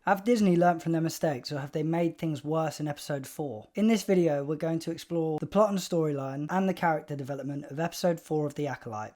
Have Disney learnt from their mistakes, or have they made things worse in episode 4? In this video, we're going to explore the plot and storyline and the character development of episode 4 of The Acolyte.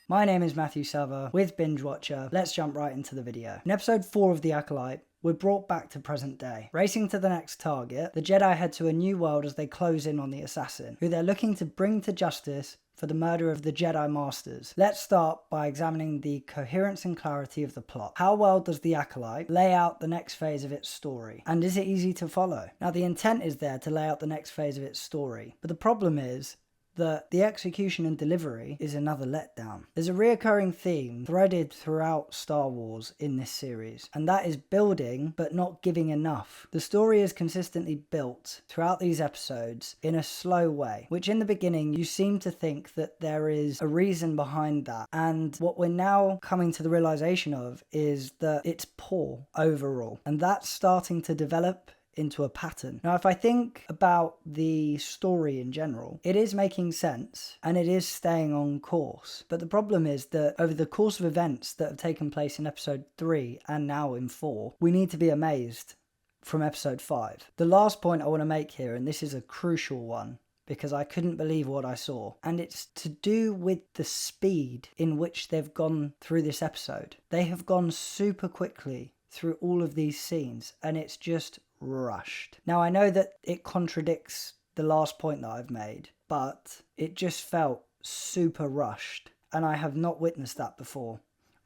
My name is Matthew Sava with Binge Watcher. Let's jump right into the video. In episode 4 of The Acolyte, we're brought back to present day. Racing to the next target, the Jedi head to a new world as they close in on the assassin, who they're looking to bring to justice for the murder of the Jedi Masters. Let's start by examining the coherence and clarity of the plot. How well does The Acolyte lay out the next phase of its story? And is it easy to follow? Now, the intent is there to lay out the next phase of its story, but the problem is that the execution and delivery is another letdown. There's a reoccurring theme threaded throughout Star Wars in this series, and that is building but not giving enough. The story is consistently built throughout these episodes in a slow way, which in the beginning you seem to think that there is a reason behind that, and what we're now coming to the realization of is that it's poor overall, and that's starting to develop into a pattern. Now, if I think about the story in general, it is making sense and it is staying on course. But the problem is that over the course of events that have taken place in episode 3 and now in 4, we need to be amazed from episode 5. The last point I want to make here, and this is a crucial one, because I couldn't believe what I saw, and it's to do with the speed in which they've gone through this episode. They have gone super quickly through all of these scenes, and it's just rushed. Now, I know that it contradicts the last point that I've made, but it just felt super rushed, and I have not witnessed that before.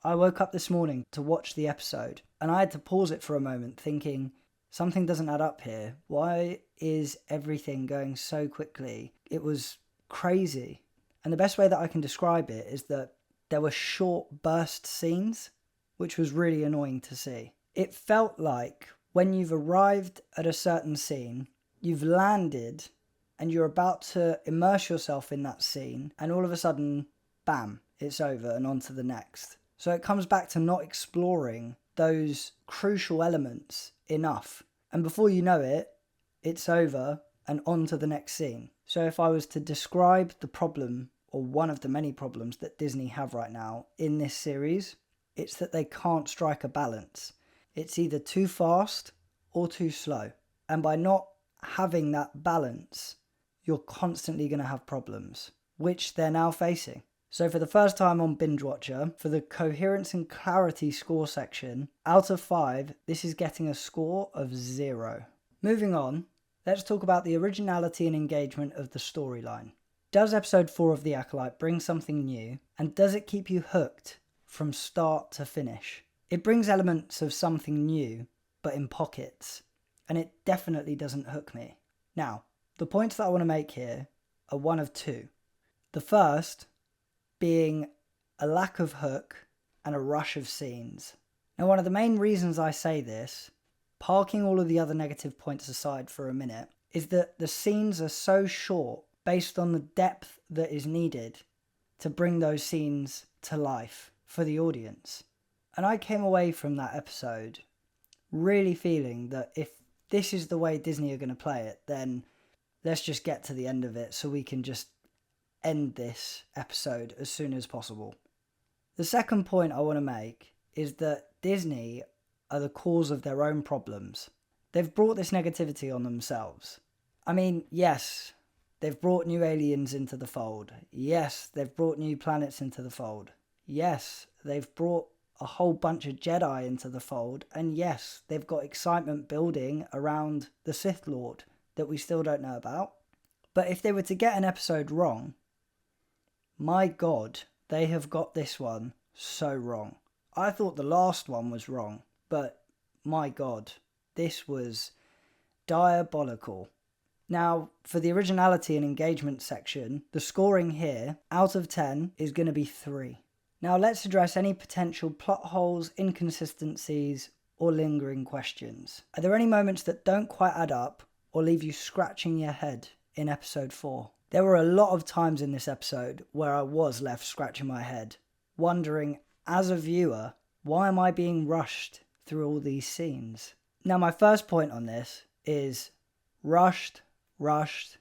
I woke up this morning to watch the episode, and I had to pause it for a moment thinking, something doesn't add up here. Why is everything going so quickly? It was crazy. And the best way that I can describe it is that there were short burst scenes, which was really annoying to see. It felt like when you've arrived at a certain scene, you've landed and you're about to immerse yourself in that scene, and all of a sudden, bam, it's over and on to the next. So it comes back to not exploring those crucial elements enough. And before you know it, it's over and on to the next scene. So if I was to describe the problem, or one of the many problems that Disney have right now in this series, it's that they can't strike a balance. It's either too fast or too slow. And by not having that balance, you're constantly going to have problems, which they're now facing. So for the first time on Binge Watcher, for the coherence and clarity score section, out of 5, this is getting a score of 0. Moving on, let's talk about the originality and engagement of the storyline. Does episode 4 of The Acolyte bring something new, and does it keep you hooked from start to finish? It brings elements of something new, but in pockets, and it definitely doesn't hook me. Now, the points that I want to make here are one of two. The first being a lack of hook and a rush of scenes. Now, one of the main reasons I say this, parking all of the other negative points aside for a minute, is that the scenes are so short based on the depth that is needed to bring those scenes to life for the audience. And I came away from that episode really feeling that if this is the way Disney are going to play it, then let's just get to the end of it so we can just end this episode as soon as possible. The second point I want to make is that Disney are the cause of their own problems. They've brought this negativity on themselves. I mean, yes, they've brought new aliens into the fold. Yes, they've brought new planets into the fold. Yes, they've brought a whole bunch of Jedi into the fold, and yes, they've got excitement building around the Sith Lord that we still don't know about. But if they were to get an episode wrong, my God, they have got this one so wrong. I thought the last one was wrong, but my God, this was diabolical. Now, for the originality and engagement section, the scoring here, out of 10, is going to be 3. Now let's address any potential plot holes, inconsistencies, or lingering questions. Are there any moments that don't quite add up or leave you scratching your head in episode 4? There were a lot of times in this episode where I was left scratching my head, wondering, as a viewer, why am I being rushed through all these scenes? Now my first point on this is rushed, rushed,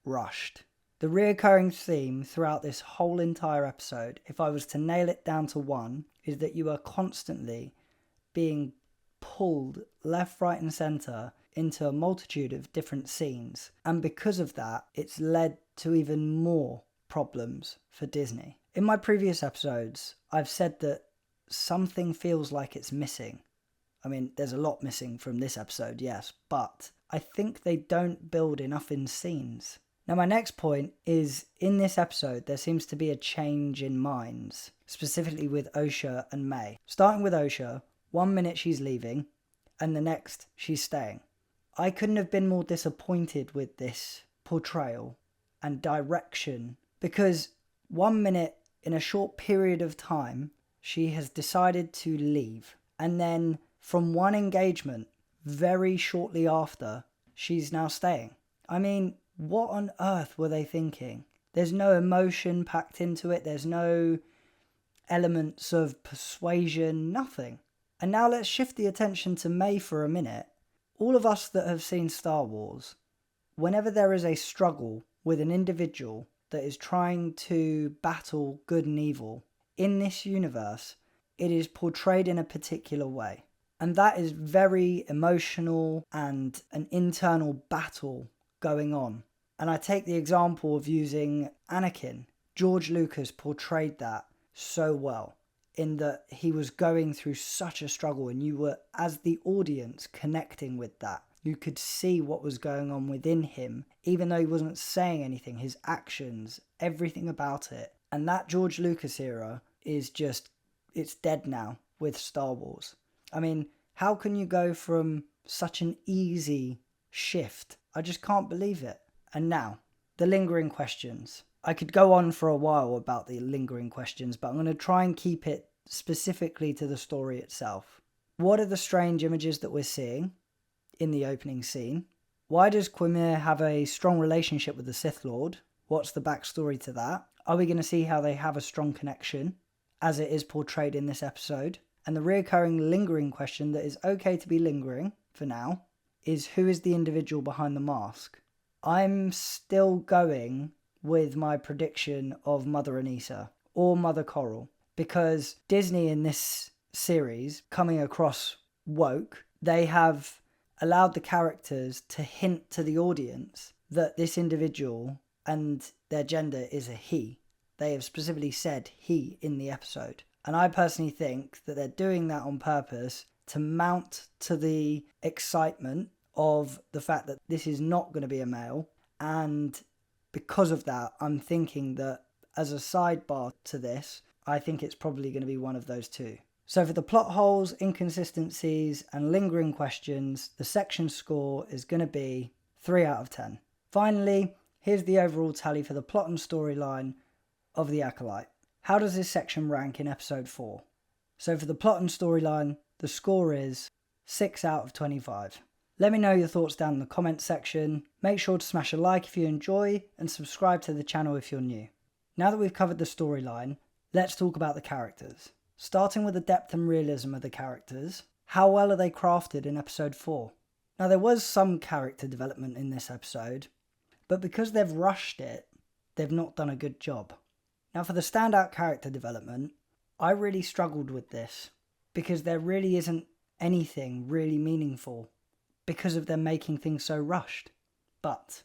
rushed. The reoccurring theme throughout this whole entire episode, if I was to nail it down to one, is that you are constantly being pulled left, right and centre into a multitude of different scenes. And because of that, it's led to even more problems for Disney. In my previous episodes, I've said that something feels like it's missing. I mean, there's a lot missing from this episode, yes, but I think they don't build enough in scenes. Now, my next point is, in this episode, there seems to be a change in minds, specifically with Osha and May. Starting with Osha, 1 minute she's leaving, and the next she's staying. I couldn't have been more disappointed with this portrayal and direction, because 1 minute in a short period of time, she has decided to leave. And then from one engagement, very shortly after, she's now staying. I mean, what on earth were they thinking? There's no emotion packed into it. There's no elements of persuasion, nothing. And now let's shift the attention to May for a minute. All of us that have seen Star Wars, whenever there is a struggle with an individual that is trying to battle good and evil, in this universe, it is portrayed in a particular way. And that is very emotional and an internal battle going on. And I take the example of using Anakin. George Lucas portrayed that so well, in that he was going through such a struggle and you were, as the audience, connecting with that. You could see what was going on within him, even though he wasn't saying anything, his actions, everything about it. And that George Lucas era is just, it's dead now with Star Wars. I mean, how can you go from such an easy shift? I just can't believe it. And now, the lingering questions. I could go on for a while about the lingering questions, but I'm going to try and keep it specifically to the story itself. What are the strange images that we're seeing in the opening scene? Why does Quimir have a strong relationship with the Sith Lord? What's the backstory to that? Are we going to see how they have a strong connection, as it is portrayed in this episode? And the reoccurring lingering question that is okay to be lingering for now is, who is the individual behind the mask? I'm still going with my prediction of Mother Anissa or Mother Coral, because Disney in this series, coming across woke, they have allowed the characters to hint to the audience that this individual and their gender is a he. They have specifically said he in the episode. And I personally think that they're doing that on purpose to mount to the excitement of the fact that this is not going to be a male. And because of that, I'm thinking that as a sidebar to this, I think it's probably going to be one of those two. So for the plot holes, inconsistencies, and lingering questions, the section score is going to be 3 out of 10. Finally, here's the overall tally for the plot and storyline of The Acolyte. How does this section rank in episode 4? So for the plot and storyline, the score is 6 out of 25. Let me know your thoughts down in the comments section. Make sure to smash a like if you enjoy, and subscribe to the channel if you're new. Now that we've covered the storyline, let's talk about the characters. Starting with the depth and realism of the characters, how well are they crafted in episode 4? Now there was some character development in this episode, but because they've rushed it, they've not done a good job. Now for the standout character development, I really struggled with this, because there really isn't anything really meaningful because of them making things so rushed. But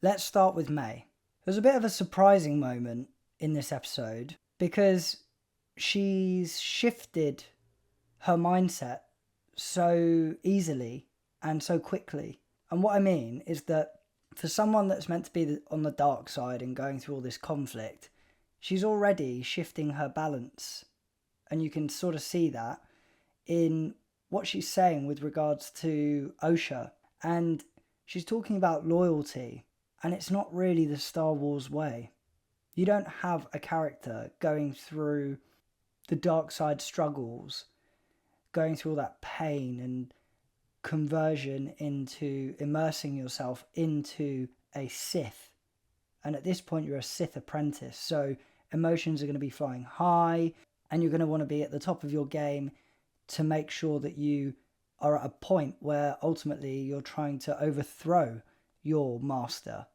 let's start with May. There's a bit of a surprising moment in this episode, because she's shifted her mindset so easily and so quickly. And what I mean is that for someone that's meant to be on the dark side and going through all this conflict, she's already shifting her balance. And you can sort of see that in what she's saying with regards to Osha. And she's talking about loyalty, and it's not really the Star Wars way. You don't have a character going through the dark side struggles, going through all that pain and conversion into immersing yourself into a Sith. And at this point, you're a Sith apprentice. So emotions are going to be flying high, and you're going to want to be at the top of your game to make sure that you are at a point where ultimately you're trying to overthrow your master.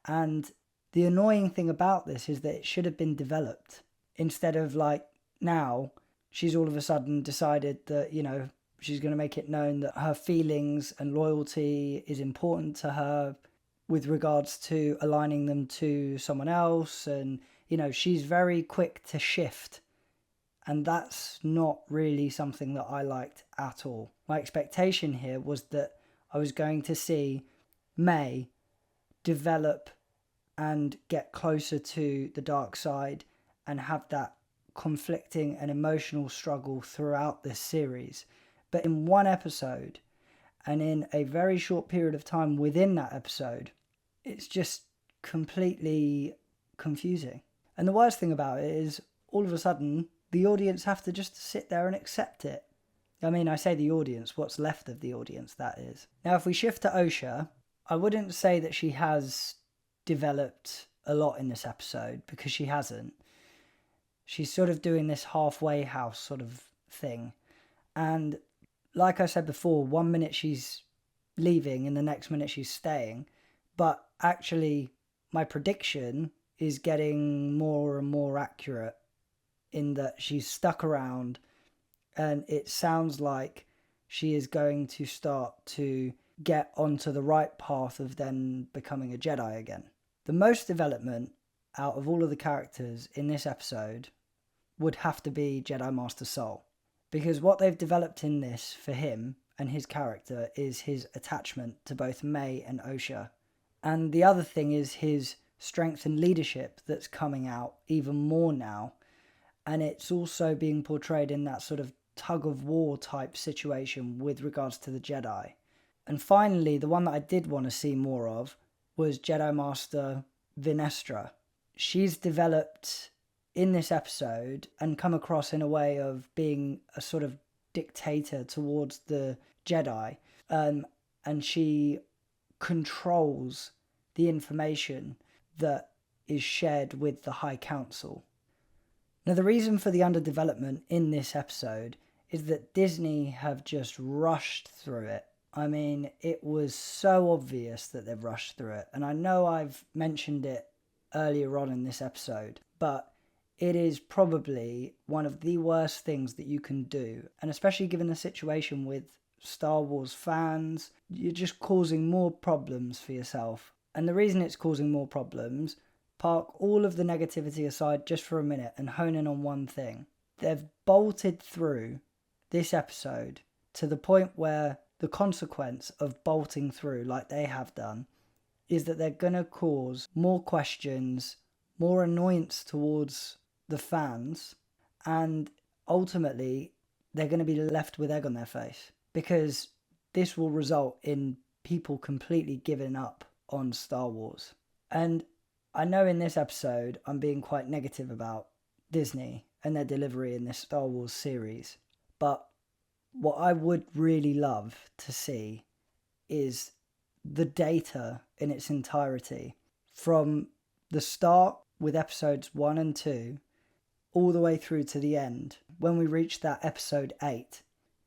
And the annoying thing about this is that it should have been developed instead of like now she's all of a sudden decided that, you know, she's going to make it known that her feelings and loyalty is important to her with regards to aligning them to someone else. And, you know, she's very quick to shift. And that's not really something that I liked at all. My expectation here was that I was going to see May develop and get closer to the dark side and have that conflicting and emotional struggle throughout this series. But in one episode, and in a very short period of time within that episode, it's just completely confusing. And the worst thing about it is, all of a sudden, the audience have to just sit there and accept it. I mean, I say the audience, what's left of the audience, that is. Now, if we shift to Osha, I wouldn't say that she has developed a lot in this episode, because she hasn't. She's sort of doing this halfway house sort of thing. And like I said before, 1 minute she's leaving and the next minute she's staying. But actually, my prediction is getting more and more accurate in that she's stuck around, and it sounds like she is going to start to get onto the right path of then becoming a Jedi again. The most development out of all of the characters in this episode would have to be Jedi Master Sol, because what they've developed in this for him and his character is his attachment to both May and Osha. And the other thing is his strength and leadership that's coming out even more now. And it's also being portrayed in that sort of tug of war type situation with regards to the Jedi. And finally, the one that I did want to see more of was Jedi Master Vinestra. She's developed in this episode and come across in a way of being a sort of dictator towards the Jedi. And she controls the information that is shared with the High Council. Now, the reason for the underdevelopment in this episode is that Disney have just rushed through it. I mean, it was so obvious that they've rushed through it. And I know I've mentioned it earlier on in this episode, but it is probably one of the worst things that you can do. And especially given the situation with Star Wars fans, you're just causing more problems for yourself. And the reason it's causing more problems, park all of the negativity aside just for a minute and hone in on one thing. They've bolted through this episode to the point where the consequence of bolting through like they have done is that they're going to cause more questions, more annoyance towards the fans, and ultimately they're going to be left with egg on their face, because this will result in people completely giving up on Star Wars. And I know in this episode I'm being quite negative about Disney and their delivery in this Star Wars series, but what I would really love to see is the data in its entirety, from the start with episodes 1 and 2 all the way through to the end when we reach that episode 8,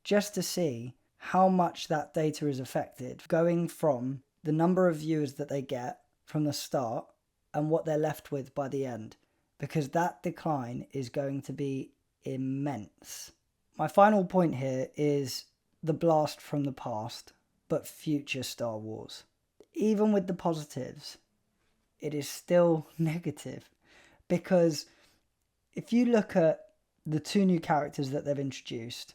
just to see how much that data is affected, going from the number of viewers that they get from the start and what they're left with by the end, because that decline is going to be immense. My final point here is the blast from the past, but future Star Wars. Even with the positives, it is still negative, because if you look at the 2 new characters that they've introduced,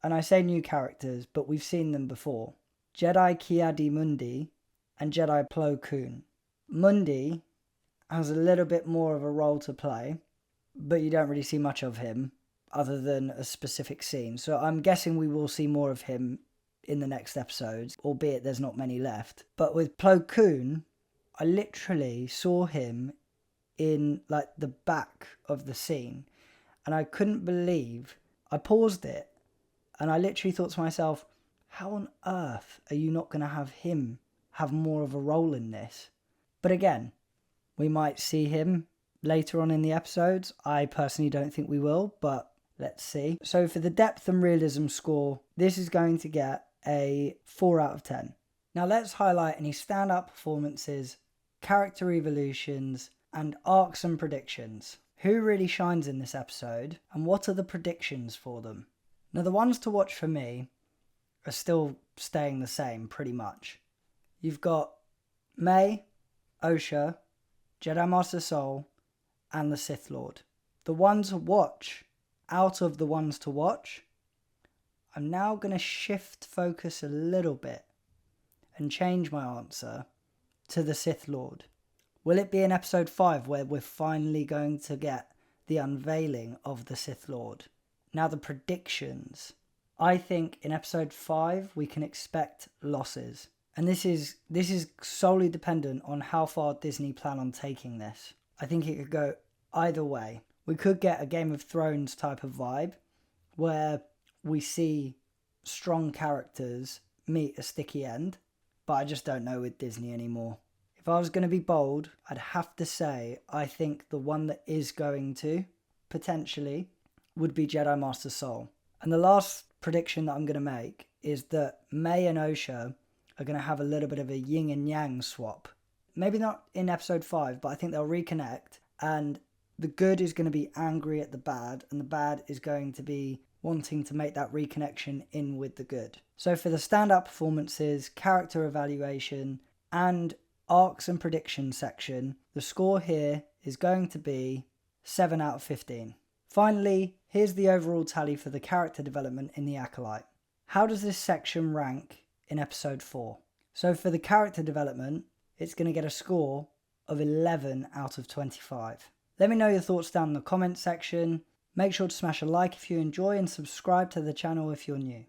and I say new characters, but we've seen them before, Jedi Ki-Adi-Mundi and Jedi Plo Koon. Mundi has a little bit more of a role to play, but you don't really see much of him other than a specific scene. So I'm guessing we will see more of him in the next episodes, albeit there's not many left. But with Plo Koon, I literally saw him in like the back of the scene, and I couldn't believe, I paused it and I literally thought to myself, how on earth are you not going to have him have more of a role in this? But again, we might see him later on in the episodes. I personally don't think we will, but let's see. So for the depth and realism score, this is going to get a 4 out of 10. Now let's highlight any standout performances character evolutions, and arcs and predictions. Who really shines in this episode, and what are the predictions for them? Now, the ones to watch for me are still staying the same, pretty much. You've got May, Osha, Jedi Master Soul, and the Sith Lord. The ones to watch, out of the ones to watch, I'm now going to shift focus a little bit and change my answer to the Sith Lord. Will it be in episode 5 where we're finally going to get the unveiling of the Sith Lord? Now, the predictions. I think in episode 5 we can expect losses. And this is solely dependent on how far Disney plan on taking this. I think it could go either way. We could get a Game of Thrones type of vibe where we see strong characters meet a sticky end, but I just don't know with Disney anymore. If I was going to be bold, I'd have to say I think the one that is going to, potentially, would be Jedi Master Soul. And the last prediction that I'm going to make is that May and Osha are going to have a little bit of a yin and yang swap. Maybe not in episode 5, but I think they'll reconnect, and the good is going to be angry at the bad, and the bad is going to be wanting to make that reconnection in with the good. So for the standout performances, character evaluation, and arcs and prediction section, the score here is going to be 7 out of 15. Finally, here's the overall tally for the character development in the Acolyte. How does this section rank in episode 4? So for the character development, it's going to get a score of 11 out of 25. Let me know your thoughts down in the comment section. Make sure to smash a like if you enjoy and subscribe to the channel if you're new.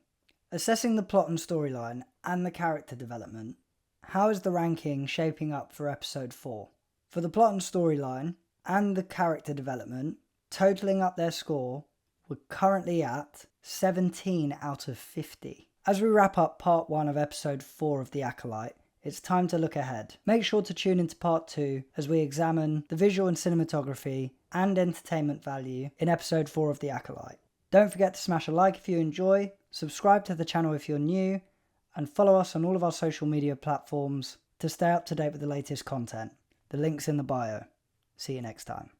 Assessing the plot and storyline and the character development, how is the ranking shaping up for episode 4? For the plot and storyline and the character development, totaling up their score, we're currently at 17 out of 50. As we wrap up part 1 of episode 4 of The Acolyte, it's time to look ahead. Make sure to tune into part 2 as we examine the visual and cinematography and entertainment value in episode 4 of The Acolyte. Don't forget to smash a like if you enjoy, subscribe to the channel if you're new, and follow us on all of our social media platforms to stay up to date with the latest content. The link's in the bio. See you next time.